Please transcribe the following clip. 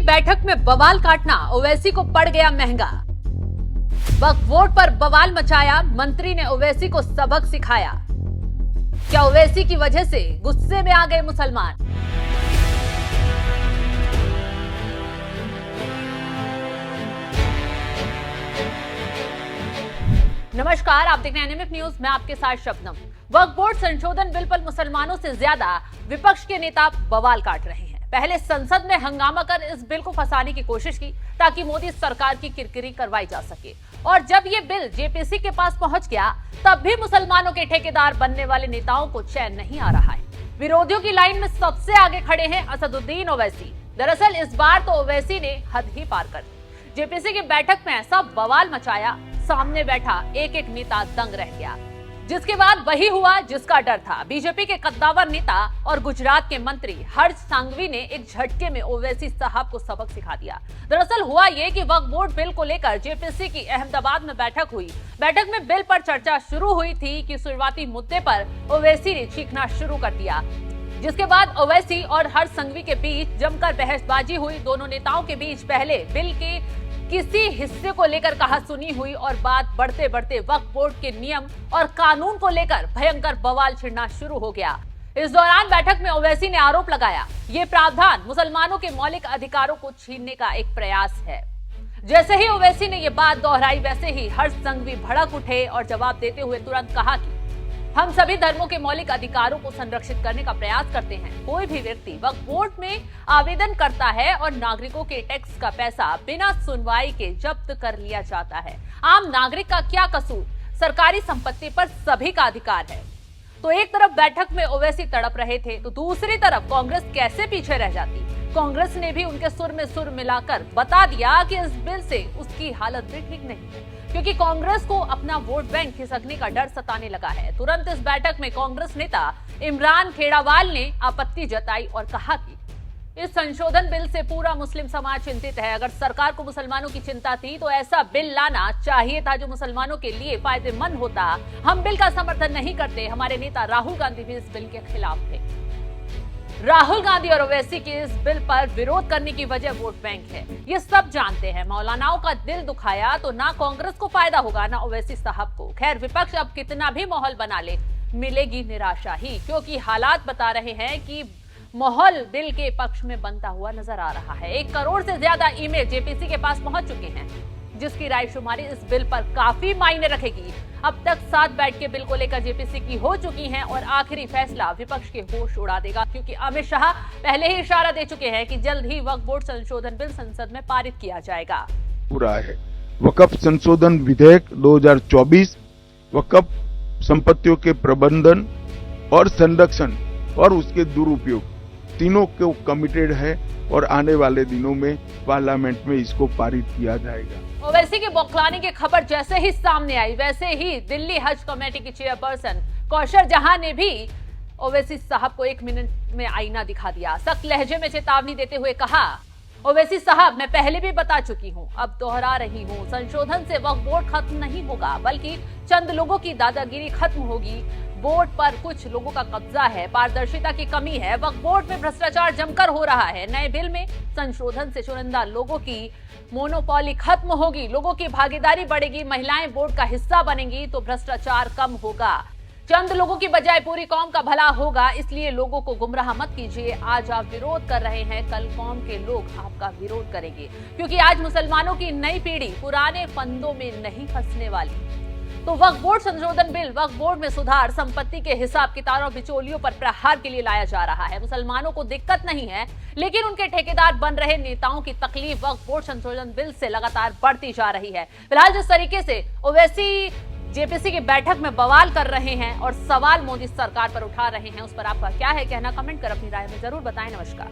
बैठक में बवाल काटना ओवैसी को पड़ गया महंगा। वक्फ बोर्ड पर बवाल मचाया, मंत्री ने ओवैसी को सबक सिखाया। क्या ओवैसी की वजह से गुस्से में आ गए मुसलमान? नमस्कार, आप देख रहे हैं एनएमएफ न्यूज। मैं आपके साथ शबनम। वक्फ बोर्ड संशोधन बिल पर मुसलमानों से ज्यादा विपक्ष के नेता बवाल काट रहे हैं। पहले संसद में हंगामा कर इस बिल को फंसाने की कोशिश की ताकि मोदी सरकार की किरकिरी करवाई जा सके, और जब ये बिल जेपीसी के पास पहुंच गया तब भी मुसलमानों के ठेकेदार बनने वाले नेताओं को चैन नहीं आ रहा है। विरोधियों की लाइन में सबसे आगे खड़े हैं असदुद्दीन ओवैसी। दरअसल इस बार तो ओवैसी ने हद ही पार कर दी। जेपीसी की बैठक में ऐसा बवाल मचाया, सामने बैठा एक एक नेता दंग रह गया। जिसके बाद वही हुआ जिसका डर था। बीजेपी के कद्दावर नेता और गुजरात के मंत्री हर्ष सांघवी ने एक झटके में ओवैसी साहब को सबक सिखा दिया। दरअसल हुआ ये कि वक्फ बोर्ड बिल को लेकर जेपीसी की अहमदाबाद में बैठक हुई। बैठक में बिल पर चर्चा शुरू हुई थी कि शुरुआती मुद्दे पर ओवैसी ने चीखना शुरू कर दिया, जिसके बाद ओवैसी और हर्ष सांघवी के बीच जमकर बहसबाजी हुई। दोनों नेताओं के बीच पहले बिल के किसी हिस्से को लेकर कहासुनी हुई और बात बढ़ते बढ़ते वक्फ बोर्ड के नियम और कानून को लेकर भयंकर बवाल छिड़ना शुरू हो गया। इस दौरान बैठक में ओवैसी ने आरोप लगाया, ये प्रावधान मुसलमानों के मौलिक अधिकारों को छीनने का एक प्रयास है। जैसे ही ओवैसी ने ये बात दोहराई, वैसे ही हर्ष सांघवी भड़क उठे और जवाब देते हुए तुरंत कहा कि हम सभी धर्मों के मौलिक अधिकारों को संरक्षित करने का प्रयास करते हैं। कोई भी व्यक्ति वक्फ बोर्ड में आवेदन करता है और नागरिकों के टैक्स का पैसा बिना सुनवाई के जब्त कर लिया जाता है। आम नागरिक का क्या कसूर? सरकारी संपत्ति पर सभी का अधिकार है। तो एक तरफ बैठक में ओवैसी तड़प रहे थे, तो दूसरी तरफ कांग्रेस कैसे पीछे रह जाती। कांग्रेस ने भी उनके सुर में सुर मिलाकर बता दिया कि इस बिल से उसकी हालत भी ठीक नहीं है, क्योंकि कांग्रेस को अपना वोट बैंक खिसकने का डर सताने लगा है। तुरंत इस बैठक में कांग्रेस नेता इमरान खेड़ावाल ने आपत्ति जताई और कहा कि इस संशोधन बिल से पूरा मुस्लिम समाज चिंतित है। अगर सरकार को मुसलमानों की चिंता थी तो ऐसा बिल लाना चाहिए था जो मुसलमानों के लिए फायदेमंद होता। हम बिल का समर्थन नहीं करते। हमारे नेता राहुल गांधी भी इस बिल के खिलाफ थे। राहुल गांधी और ओवैसी के इस बिल पर विरोध करने की वजह वोट बैंक है, ये सब जानते हैं। मौलानाओं का दिल दुखाया तो ना कांग्रेस को फायदा होगा ना ओवैसी साहब को। खैर, विपक्ष अब कितना भी माहौल बना ले, मिलेगी निराशा ही, क्योंकि हालात बता रहे हैं कि माहौल बिल के पक्ष में बनता हुआ नजर आ रहा है। 1 करोड़ से ज्यादा ईमेल जेपीसी के पास पहुंच चुके हैं, जिसकी रायशुमारी इस बिल पर काफी मायने रखेगी। अब तक 7 बैठ के बिल को लेकर जेपीसी की हो चुकी हैं और आखिरी फैसला विपक्ष के होश उड़ा देगा, क्योंकि अमित शाह पहले ही इशारा दे चुके हैं कि जल्द ही वक्फ बोर्ड संशोधन बिल संसद में पारित किया जाएगा। पूरा है वक्फ संशोधन विधेयक 2024 वक्फ संपत्तियों के प्रबंधन और संरक्षण और उसके दुरुपयोग तीनों को कमिटेड है और आने वाले दिनों में पार्लियामेंट में इसको पारित किया जाएगा। ओवैसी के बौखलाने की खबर जैसे ही सामने आई, वैसे ही दिल्ली हज कमेटी की चेयरपर्सन कौशर जहां ने भी ओवैसी साहब को 1 मिनट में आईना दिखा दिया। सख्त लहजे में चेतावनी देते हुए कहा, ओवैसी साहब, मैं पहले भी बता चुकी हूं, अब दोहरा रही हूं। संशोधन से वक्फ बोर्ड खत्म नहीं होगा, बल्कि चंद लोगों की दादागिरी खत्म होगी। बोर्ड पर कुछ लोगों का कब्जा है, पारदर्शिता की कमी है, वक्फ बोर्ड में भ्रष्टाचार जमकर हो रहा है। नए बिल में संशोधन से चुनिंदा लोगों की मोनोपोली खत्म होगी, लोगों की भागीदारी बढ़ेगी, महिलाएं बोर्ड का हिस्सा बनेंगी तो भ्रष्टाचार कम होगा। चंद लोगों की बजाय पूरी कौम का भला होगा। इसलिए लोगों को गुमराह मत कीजिए। आज आप विरोध कर रहे हैं, कल कौम के लोग आपका विरोध करेंगे, क्योंकि आज मुसलमानों की नई पीढ़ी पुराने फंदों में नहीं फंसने वाली। तो वक्फ बोर्ड संशोधन बिल, वक्फ बोर्ड में सुधार, संपत्ति के हिसाब किताब और बिचौलियों पर प्रहार के लिए लाया जा रहा है। मुसलमानों को दिक्कत नहीं है, लेकिन उनके ठेकेदार बन रहे नेताओं की तकलीफ वक्फ बोर्ड संशोधन बिल से लगातार बढ़ती जा रही है। फिलहाल जिस तरीके से ओवैसी जेपीसी की बैठक में बवाल कर रहे हैं और सवाल मोदी सरकार पर उठा रहे हैं, उस पर आपका क्या है कहना? कमेंट कर अपनी राय में जरूर बताएं। नमस्कार।